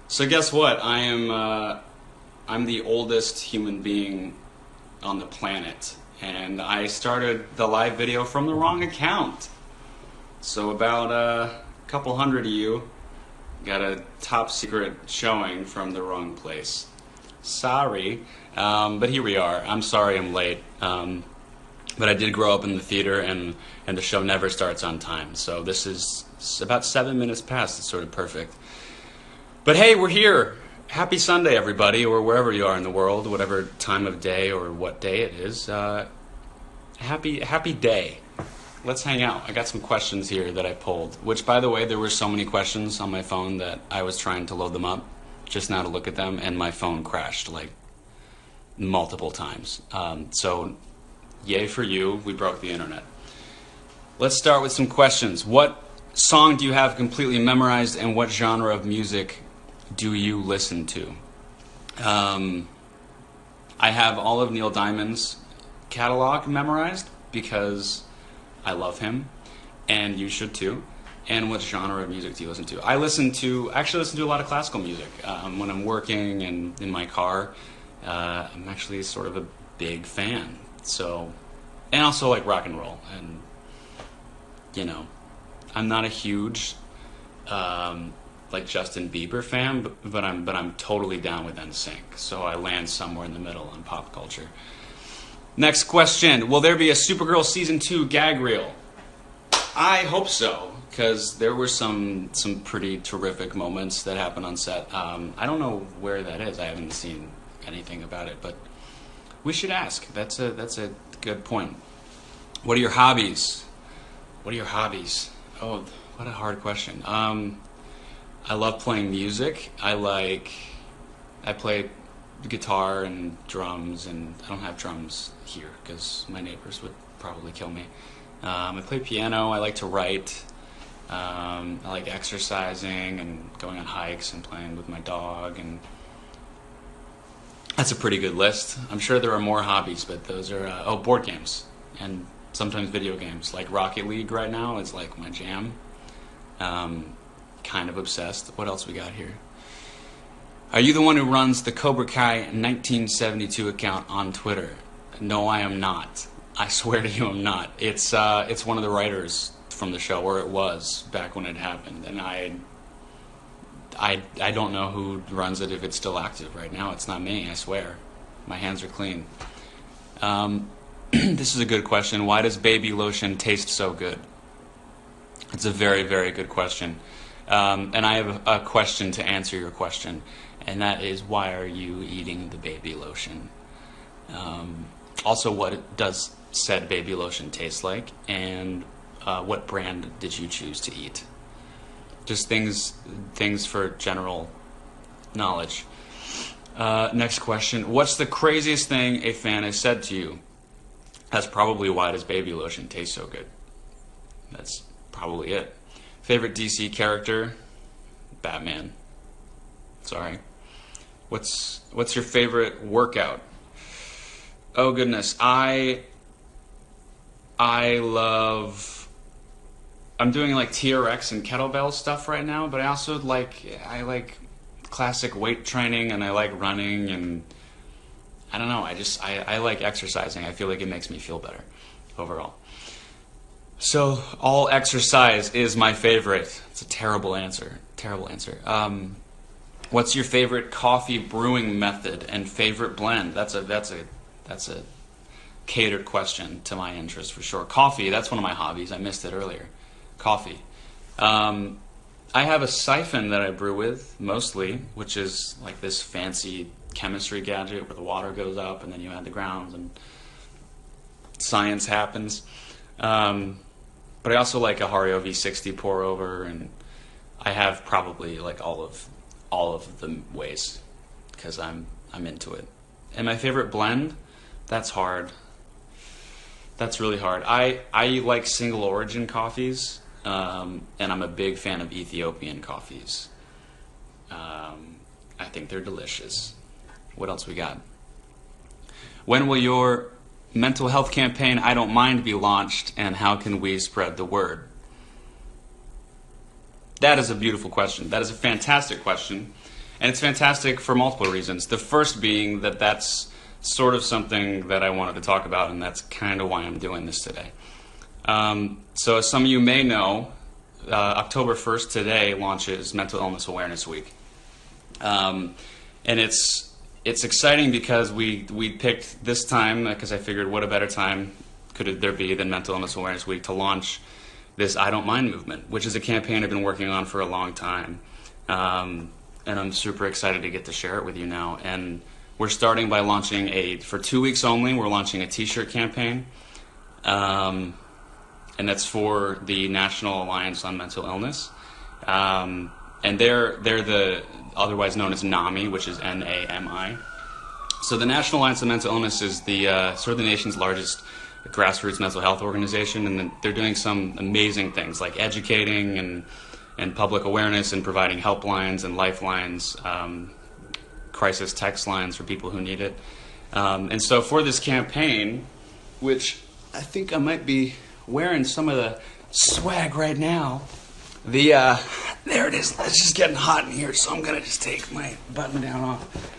So guess what? I'm the oldest human being on the planet, and I started the live video from the wrong account. So about a couple hundred of you got a top secret showing from the wrong place. Sorry, but here we are. I'm sorry I'm late, but I did grow up in the theater, and the show never starts on time. So this is about 7 minutes past. It's sort of perfect. But hey, we're here. Happy Sunday, everybody, or wherever you are in the world, whatever time of day or what day it is. Happy day. Let's hang out. I got some questions here that I pulled, which, by the way, there were so many questions on my phone that I was trying to load them up just now to look at them, and my phone crashed like multiple times. So yay for you. We broke the internet. Let's start with some questions. What song do you have completely memorized, and what genre of music do you listen to? I have all of Neil Diamond's catalog memorized because I love him, and you should too. And what genre of music do you listen to? I actually listen to a lot of classical music when I'm working and in my car. I'm actually sort of a big fan. So, and also like rock and roll. And you know, I'm not a huge like Justin Bieber fan, but I'm totally down with NSYNC. So I land somewhere in the middle on pop culture. Next question: will there be a Supergirl season 2 gag reel? I hope so, because there were some pretty terrific moments that happened on set. I don't know where that is. I haven't seen anything about it, but we should ask. That's a good point. What are your hobbies? What are your hobbies? Oh, what a hard question. I love playing music. I play guitar and drums, and I don't have drums here because my neighbors would probably kill me. I play piano. I like to write. I like exercising and going on hikes and playing with my dog, and that's a pretty good list. I'm sure there are more hobbies, but those are board games and sometimes video games. Like Rocket League right now is like my jam. Kind of obsessed. What else we got here? Are you the one who runs the Cobra Kai 1972 account on Twitter? No, I am not. I swear to you, I'm not. It's one of the writers from the show, or it was back when it happened, and I don't know who runs it, if it's still active right now. It's not me, I swear. My hands are clean. This is a good question. Why does baby lotion taste so good? It's a very, very good question. And I have a question to answer your question, and that is, why are you eating the baby lotion? Also, what does said baby lotion taste like, and what brand did you choose to eat? Just things for general knowledge. Next question. What's the craziest thing a fan has said to you? That's probably why does baby lotion taste so good. That's probably it. Favorite DC character? Batman. Sorry. What's your favorite workout? Oh goodness, I'm doing like TRX and kettlebell stuff right now, but I also I like classic weight training, and I like running, and I don't know, I like exercising. I feel like it makes me feel better overall. So all exercise is my favorite. It's a terrible answer. Terrible answer. What's your favorite coffee brewing method and favorite blend? That's a catered question to my interest for sure. Coffee, that's one of my hobbies. I missed it earlier. Coffee. I have a siphon that I brew with, mostly, which is like this fancy chemistry gadget where the water goes up and then you add the grounds and science happens. But I also like a Hario V60 pour over, and I have probably like all of the ways because I'm into it. And my favorite blend? That's hard. That's really hard. I like single origin coffees, and I'm a big fan of Ethiopian coffees. I think they're delicious. What else we got? When will your mental health campaign, I Don't Mind, be launched, and how can we spread the word? That is a beautiful question. That is a fantastic question. And it's fantastic for multiple reasons. The first being that that's sort of something that I wanted to talk about, and that's kind of why I'm doing this today. So as some of you may know, October 1st today launches Mental Illness Awareness Week. And it's exciting because we picked this time, because I figured what a better time could there be than Mental Illness Awareness Week to launch this I Don't Mind movement, which is a campaign I've been working on for a long time. And I'm super excited to get to share it with you now. And we're starting by launching for 2 weeks only, we're launching a t-shirt campaign. And that's for the National Alliance on Mental Illness. And they're the otherwise known as NAMI, which is N-A-M-I. So the National Alliance on Mental Illness is the sort of the nation's largest grassroots mental health organization, and they're doing some amazing things like educating and public awareness and providing helplines and lifelines, crisis text lines for people who need it. And so for this campaign, which I think I might be wearing some of the swag right now, there it is. It's just getting hot in here, so I'm gonna just take my button down off.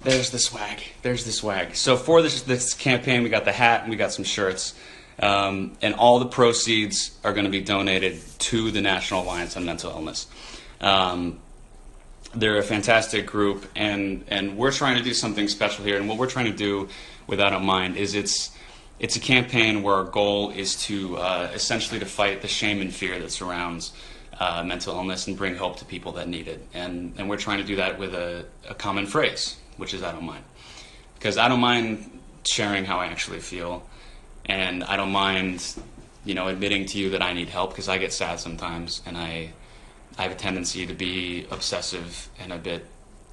There's the swag. There's the swag. So for this campaign, we got the hat and we got some shirts, and all the proceeds are going to be donated to the National Alliance on Mental Illness. They're a fantastic group, and we're trying to do something special here. And what we're trying to do with I Don't Mind is it's a campaign where our goal is to essentially to fight the shame and fear that surrounds mental illness and bring hope to people that need it. And we're trying to do that with a common phrase, which is I don't mind. Because I don't mind sharing how I actually feel, and I don't mind, admitting to you that I need help, because I get sad sometimes, and I have a tendency to be obsessive and a bit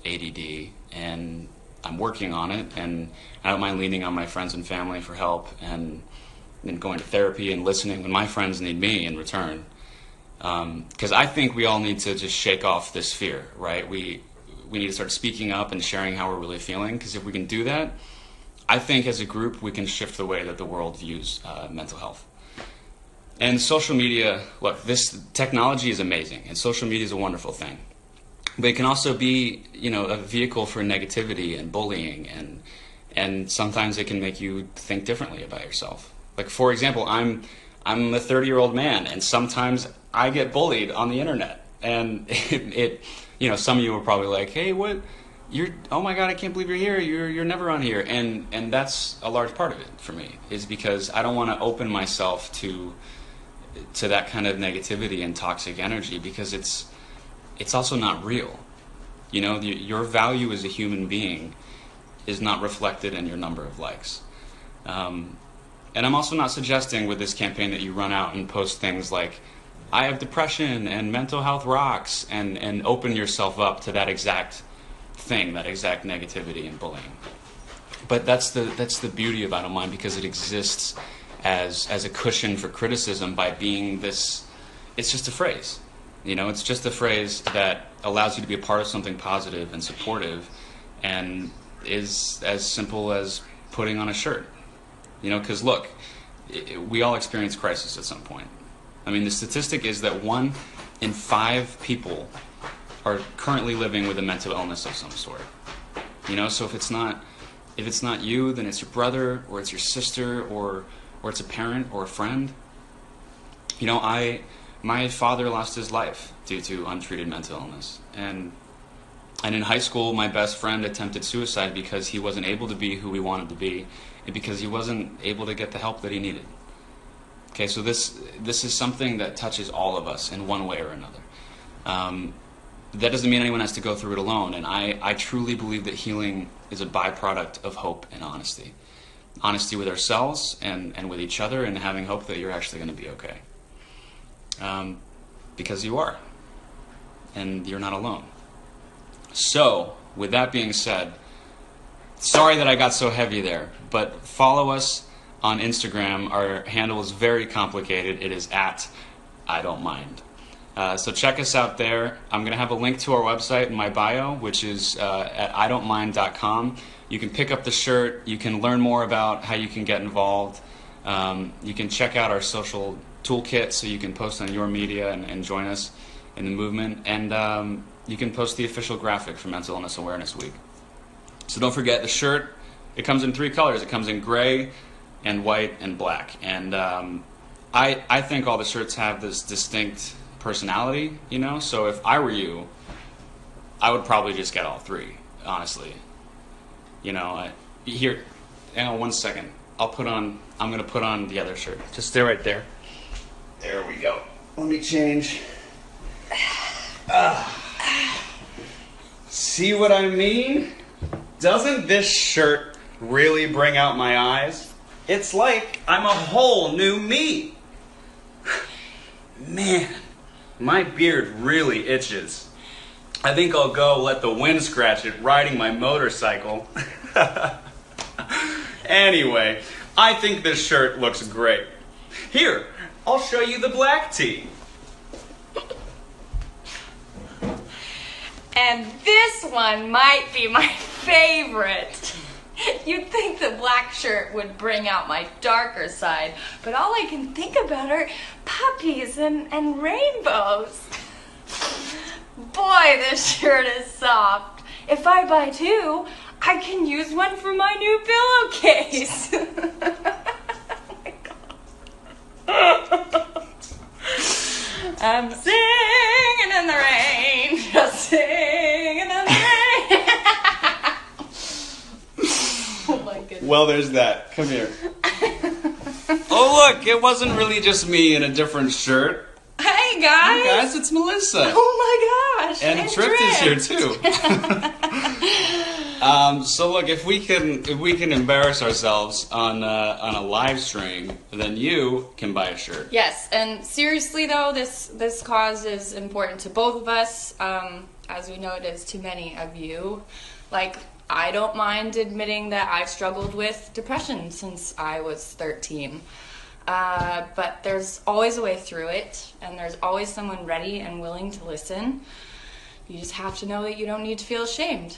ADD, and I'm working on it, and I don't mind leaning on my friends and family for help, and going to therapy and listening when my friends need me in return. Because I think we all need to just shake off this fear, right? We need to start speaking up and sharing how we're really feeling, because if we can do that, I think as a group we can shift the way that the world views mental health. And social media, look, this technology is amazing, and social media is a wonderful thing. But it can also be, a vehicle for negativity and bullying, and sometimes it can make you think differently about yourself. Like, for example, I'm a 30-year-old man, and sometimes I get bullied on the internet, and some of you are probably like, hey, oh my God, I can't believe you're here. You're never on here. And that's a large part of it for me, is because I don't want to open myself to that kind of negativity and toxic energy, because it's also not real. Your value as a human being is not reflected in your number of likes. And I'm also not suggesting with this campaign that you run out and post things like, I have depression and mental health rocks, and open yourself up to that exact thing, that exact negativity and bullying. But that's the beauty of I Don't Mind, because it exists as a cushion for criticism by being this, it's just a phrase. It's just a phrase that allows you to be a part of something positive and supportive, and is as simple as putting on a shirt. Because look, we all experience crisis at some point. I mean, the statistic is that 1 in 5 people are currently living with a mental illness of some sort. So if it's not you, then it's your brother, or it's your sister, or it's a parent or a friend. My father lost his life due to untreated mental illness, and in high school, my best friend attempted suicide because he wasn't able to be who he wanted to be, and because he wasn't able to get the help that he needed. Okay, so this is something that touches all of us in one way or another. That doesn't mean anyone has to go through it alone, and I truly believe that healing is a byproduct of hope and honesty. Honesty with ourselves and with each other, and having hope that you're actually going to be okay. Because you are, and you're not alone. So, with that being said, sorry that I got so heavy there, but follow us on Instagram. Our handle is very complicated. It is at I Don't Mind. So check us out there. I'm going to have a link to our website in my bio, which is at idon'tmind.com. You can pick up the shirt. You can learn more about how you can get involved. You can check out our social toolkit so you can post on your media and join us in the movement. And you can post the official graphic for Mental Illness Awareness Week. So don't forget the shirt. It comes in 3 colors. It comes in gray and white and black. And I think all the shirts have this distinct personality, you know? So if I were you, I would probably just get all 3, honestly. You know, here, hang on 1 second. I'm going to put on the other shirt. Just stay right there. There we go. Let me change. See what I mean? Doesn't this shirt really bring out my eyes? It's like I'm a whole new me. Man, my beard really itches. I think I'll go let the wind scratch it riding my motorcycle. Anyway, I think this shirt looks great. Here, I'll show you the black tee. And this one might be my favorite. You'd think the black shirt would bring out my darker side, but all I can think about are puppies and rainbows. Boy, this shirt is soft. If I buy 2, I can use one for my new pillowcase. Oh my God. I'm singing in the rain, just singing in the rain. Oh my goodness. Well, there's that. Come here. Oh, look, it wasn't really just me in a different shirt. Hey, guys. Hey, guys, it's Melissa. Oh my gosh. And Drift is here, too. So look, if we can embarrass ourselves on a live stream, then you can buy a shirt. Yes, and seriously though, this cause is important to both of us, as we know it is to many of you. Like, I don't mind admitting that I've struggled with depression since I was 13. But there's always a way through it, and there's always someone ready and willing to listen. You just have to know that you don't need to feel ashamed.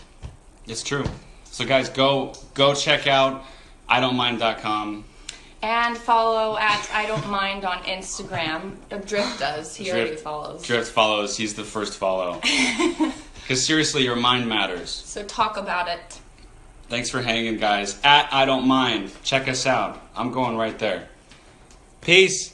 It's true. So guys, go check out idon'tmind.com. And follow at I Don't Mind on Instagram. Drift does. He already follows. Drift follows. He's the first follow. Because seriously, your mind matters. So talk about it. Thanks for hanging, guys. At I Don't Mind. Check us out. I'm going right there. Peace.